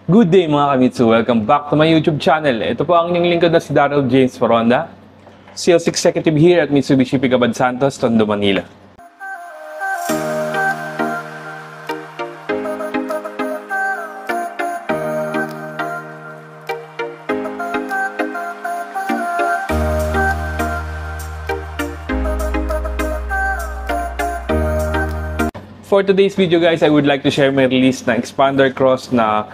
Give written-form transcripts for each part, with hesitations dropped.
Good day mga kamitsu! Welcome back to my YouTube channel. Ito po ang inyong lingkod na si Daryl James Foronda, Sales Executive here at Mitsubishi Picabad Santos, Tondo, Manila. For today's video guys, I would like to share my release na Expander Cross na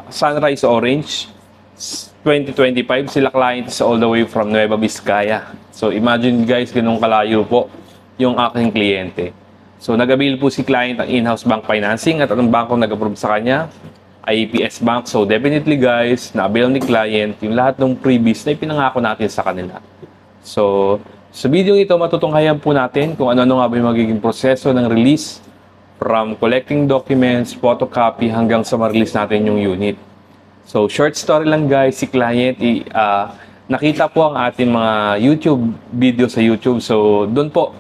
Sunrise Orange 2025. Sila clients all the way from Nueva Vizcaya. So imagine guys, ganun kalayo po yung aking kliyente. So nag-avail po si client ng in-house bank financing at ang bangkong nag-approve sa kanya ay APS Bank. So definitely guys, na-avail ni client yung lahat ng freebies na ipinangako natin sa kanila. So sa video ito, matutunghayan po natin kung ano-ano nga ba yung magiging proseso ng release from collecting documents, photocopy, hanggang sa ma-release natin yung unit. So, short story lang guys, si client, nakita po ang ating mga YouTube video sa YouTube. So, doon po,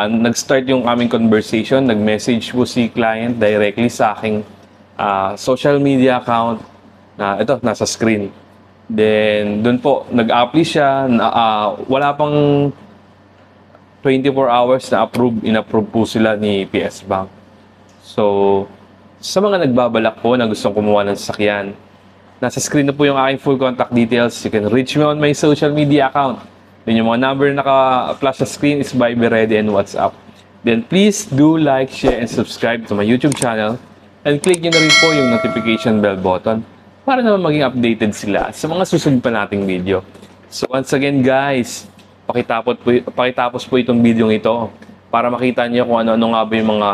nag-start yung aming conversation. Nag-message po si client directly sa aking social media account na ito, nasa screen. Then, doon po, nag-apply siya. Wala pang 24 hours na in-approve po sila ni PS Bank. So, sa mga nagbabalak po na gustong kumuha ng sasakyan, nasa screen na po yung aking full contact details. You can reach me on my social media account. Then, yung mga number na naka-flash sa screen is Viber, Ready, and WhatsApp. Then, please do like, share, and subscribe to my YouTube channel. And click nyo na rin po yung notification bell button para naman maging updated sila sa mga susunod pa nating video. So once again guys, pakitapos po itong video ito para makita niyo kung ano-ano nga ba yung mga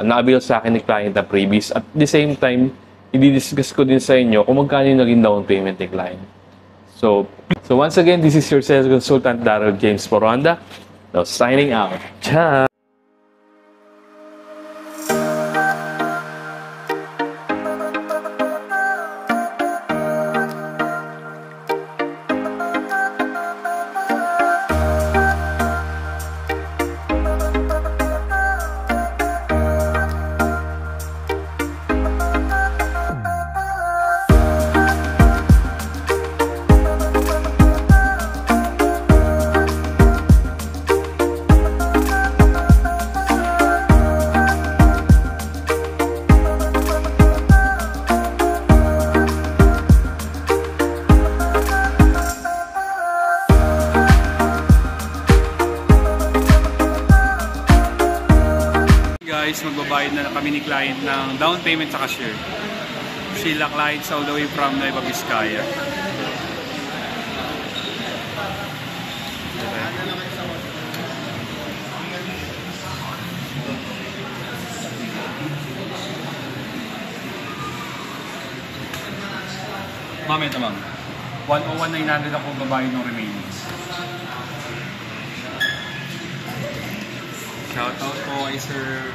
na-avail sa akin ni client na freebies. At the same time, i-discuss ko din sa inyo kung magkano yung naging down payment ni client. So once again, this is your sales consultant, Daryl James Foronda. Now signing out. Ciao! Guys, magbabayad na kami ni client ng down payment sa cashier. Sila clients all the way from Nueva Vizcaya. Ma'am, ito ma'am. 101,900 ako babayad ng remaining. Shoutout po kay Sir.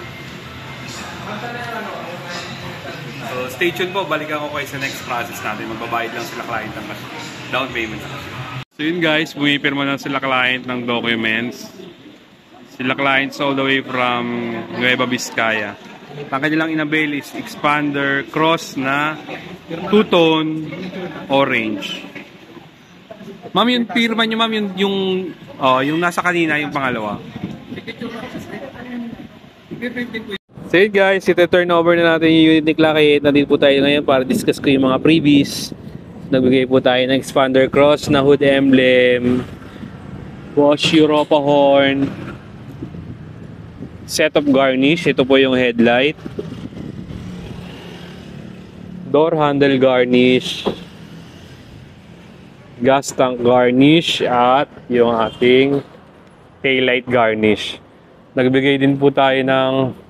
So stay tuned po, balikan ko kayo sa next process natin. Magbabayad lang sila client ng down payment. So yun guys, buwipirma na sila client ng documents. Sila clients all the way from Nueva Vizcaya. Ang kanilang in-avail is Expander Cross na two-tone orange. Ma'am, yung pirma nyo ma'am, yung nasa kanina, yung pangalawa. So yun guys, ito-turn over na natin yung unit ni client. Nandito po tayo ngayon para discuss ko yung mga freebies. Nagbigay po tayo ng Expander Cross na hood emblem, Bosch Europa horn, set of garnish. Ito po yung headlight, door handle garnish, gas tank garnish, at yung ating taillight garnish. Nagbigay din po tayo ng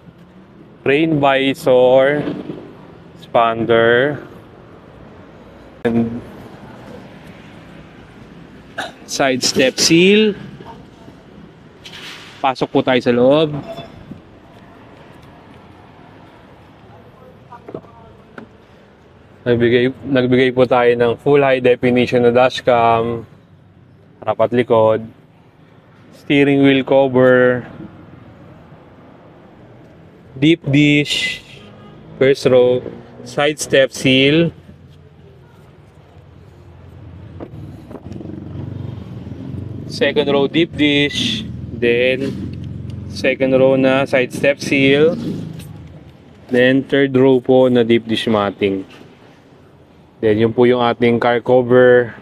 rain visor, expander, and side step seal. Pasok po tayo sa loob. Nagbigay po tayo ng full high definition na dashcam, harap at likod, steering wheel cover, deep dish, first row, Side step seal. Second row deep dish. Then second row na side step seal. Then third row po na deep dish matting. Then yun po yung ating car cover.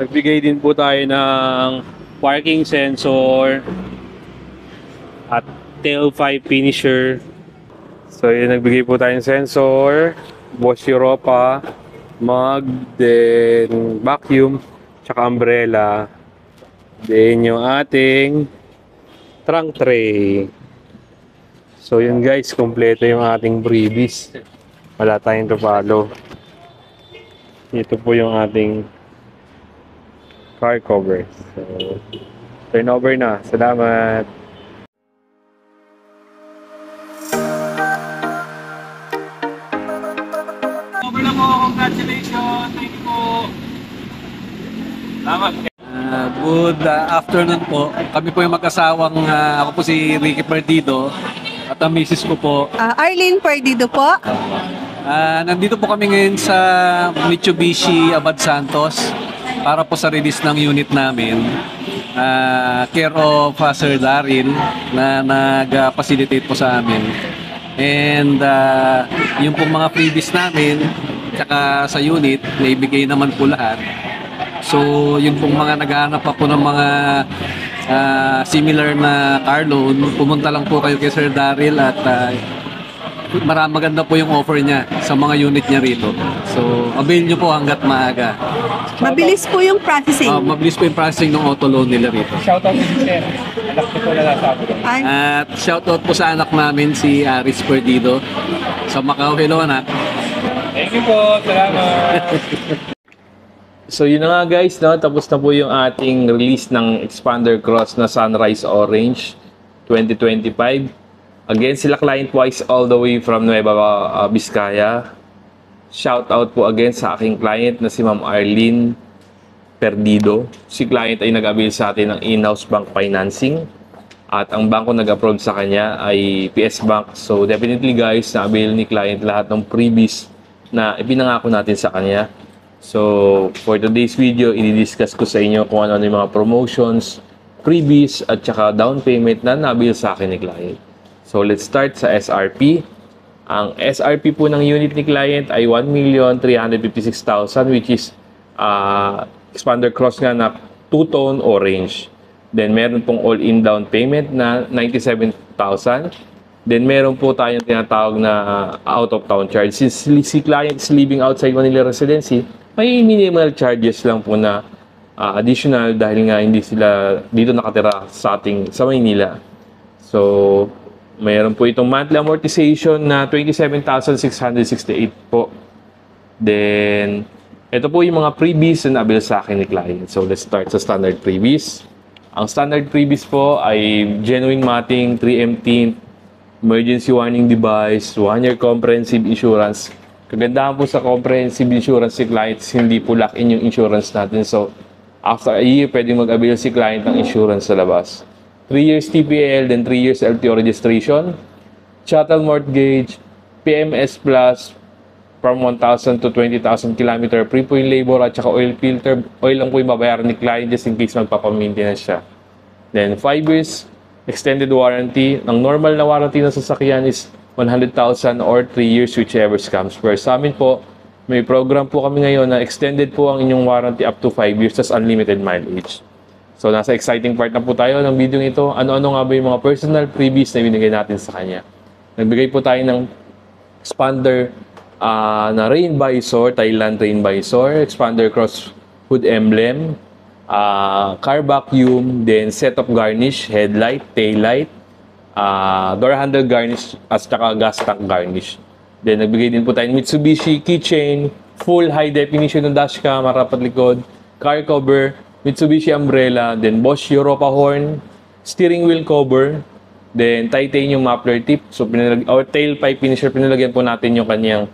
Nagbigay din po tayo ng parking sensor at tailpipe finisher. So yun, nagbigay po tayo ng sensor, Bosch Europa, mug, then vacuum, tsaka umbrella. Then yung ating trunk tray. So yun guys, kompleto yung ating freebies. Wala tayong to follow. Ito po yung ating car cover. So, turn over na. Salamat. Over na po, congratulations. Thank you po. Salamat. Good afternoon po. Kami po yung mag-asawang, ako po si Ricky Perdido at ang misis ko po. Arlene Perdido po. Nandito po kami ngayon sa Mitsubishi Abad Santos para po sa release ng unit namin. Care of Sir Daryl na nag-facilitate po sa amin. And yung pong mga freebies namin tsaka sa unit, naibigay naman po lahat. So, yung pong mga naghahanap pa po ng mga similar na car loan, pumunta lang po kayo kay Sir Daryl at maganda po yung offer niya sa mga unit niya rito. So, avail nyo po hanggat maaga. Mabilis po yung processing. Mabilis po yung processing ng auto loan nila rito. Shoutout din sir. Anak ko po na nasa ako. At shoutout po sa anak namin, si Aris Perdido. Sa Macau, hello anak. Thank you po. Salamat. So yun na nga guys, no? Tapos na po yung ating release ng Expander Cross na Sunrise Orange 2025. Again, sila client-wise all the way from Nueva Vizcaya. Shout out po again sa aking client na si Ma'am Arlene Perdido. Si client ay nag-avail sa atin ng in-house bank financing. At ang bangko nag-approve sa kanya ay PS Bank. So definitely guys, na-avail ni client lahat ng freebies na ipinangako natin sa kanya. So, for today's video, i-discuss ko sa inyo kung ano yung mga promotions, freebies, at saka down payment na nabil sa akin ni client. So, let's start sa SRP. Ang SRP po ng unit ni client ay 1,356,000 which is Expander Cross nga na two-tone orange. Then, meron pong all-in down payment na 97,000. Then, meron po tayong tinatawag na out-of-town charge. Since si client is living outside Manila residency, may minimal charges lang po na additional dahil nga hindi sila dito nakatira sa Maynila. So, mayroon po itong monthly amortization na 27,668 po. Then, ito po yung mga freebies na nabil sa akin ni client. So, let's start sa standard freebies. Ang standard freebies po ay genuine matting, 3M tint, emergency warning device, 1-year comprehensive insurance. Kagandahan po sa comprehensive insurance si clients, hindi po lock-in yung insurance natin. So, after a year, pwedeng mag-avail si client ng insurance sa labas. 3 years TPL, then 3 years LTO registration. Chattel mortgage, PMS Plus, from 1,000 to 20,000 km, free po yung labor at saka oil filter. Oil lang po yung babayaran ni client just in case magpapamaintenance siya. Then, 5 years extended warranty. Ang normal na warranty ng sasakyan is 100,000 or 3 years, whichever comes first. Sa amin po, may program po kami ngayon na extended po ang inyong warranty up to 5 years, tas unlimited mileage. So, nasa exciting part na po tayo ng video ito. Ano-ano nga ba yung mga personal freebies na binigay natin sa kanya? Nagbigay po tayo ng expander na rain visor, Thailand rain visor, expander cross hood emblem, car vacuum, then set of garnish, headlight, tail light, door handle garnish at saka gas tank garnish. Then nagbigay din po tayo ng Mitsubishi keychain, full high definition ng dashcam, harapat likod, car cover, Mitsubishi umbrella, then Bosch Europa horn, steering wheel cover, then titanium muffler tip, so or tailpipe finisher, pinalagyan po natin yung kanyang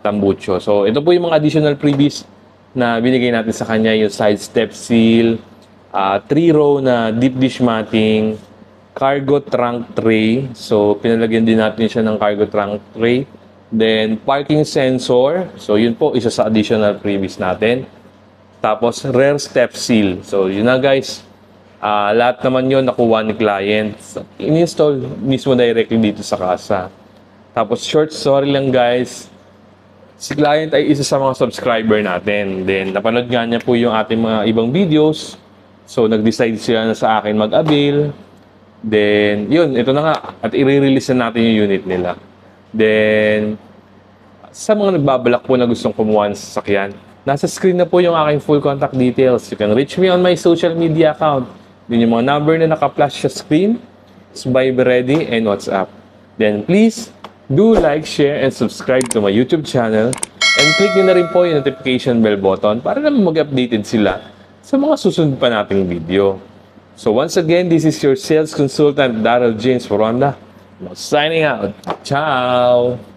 tambucho. So ito po yung mga additional freebies na binigay natin sa kanya, yung side step seal, 3-row na deep dish matting, cargo trunk tray. So, pinalagyan din natin siya ng cargo trunk tray. Then, parking sensor. So, yun po, isa sa additional freebies natin. Tapos, rear step seal. So, yun na guys. Lahat naman yun nakuha ni client. So, in-install mismo directly dito sa casa. Tapos, short story lang guys. Si client ay isa sa mga subscriber natin. Then, napanood nga niya po yung ating mga ibang videos. So, nag-decide siya na sa akin mag-avail. Then, yun, ito na nga. At i-release na natin yung unit nila. Then, sa mga nagbabalak po na gustong kumuha ng sasakyan, nasa screen na po yung aking full contact details. You can reach me on my social media account. Yun yung mga number na naka-flash sa screen. It's Vibe Ready and WhatsApp. Then, please, do like, share, and subscribe to my YouTube channel. And click nyo na rin po yung notification bell button para naman mag-updated sila sa mga susunod pa nating video. So once again, this is your sales consultant, Daryl James Foronda. Signing out. Ciao!